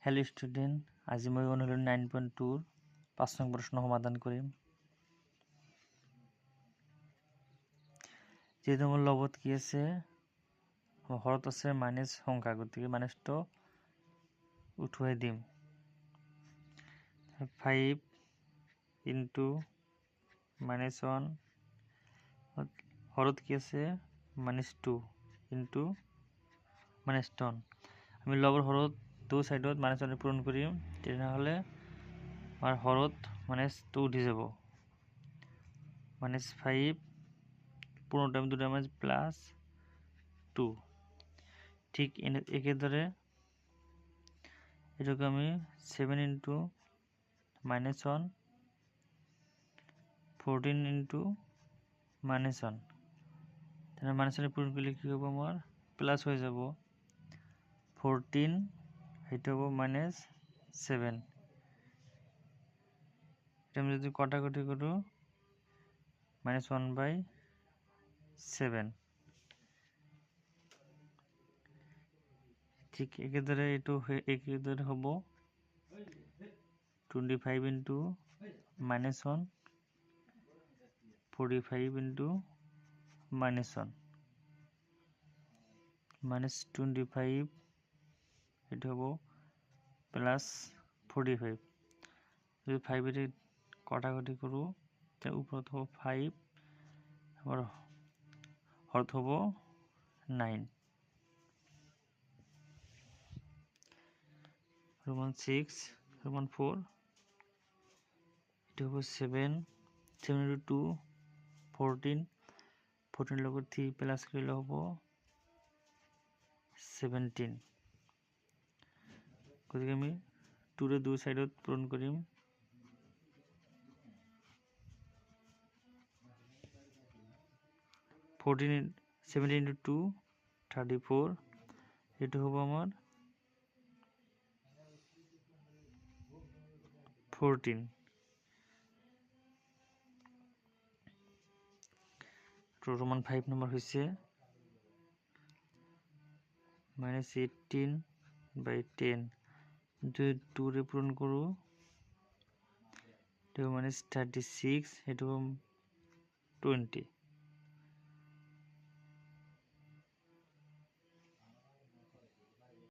Hello student, आज मैं অনুশীলন 9.2 5 নং প্ৰশ্ন সমাধান কৰিম। যেহেতু আমাৰ লগত কি আছে, হৰত আছে মাইনাস সংখ্যা, গতিকে মাইনাসটো উঠুৱাই দিম। 5 ইনটু -1, হৰত কি আছে -2 ইনটু -1। আমি লগৰ হৰত দু সাইডত -1 পূরণ করিম, তেতিয়াহ'লে আমার হরত -2 উঠি যাব। -5 পূর্ণ টাইম দুটো +2। ঠিক একেদরে এটাকে আমি 7 ইনটু -1, 14 ইনটু -1, তাহলে -1 পূরণ করলে কি হবে, আমার প্লাস হয়ে যাব। 14 এটা হবে -7। এটা আমি যদি কাটাকুটি করো -1/7। ঠিক একেদরে এটু একেদরে হব 25 ইনটু -1, 45 ইনটু -1, -25 এটা হব +45। যদি 5 এর কাটাকুটি করো তাহলে উপরে হব 5, আবার হরত হব 9। রোমান 6, রোমান 4, এটা হব 7, 7 ইনটু 2 14, 14 লগর 3 প্লাস করলে হব 17। গতিকে আমি 2 রে দুই সাইডত পূরণ করিম। 17 ইনটু 2 34, এটা হবো আমার 14। রোমান 5 নম্বর হয়েছে -18/10। যদি 2 রে পূরণ করো এটা -36, এটা 20।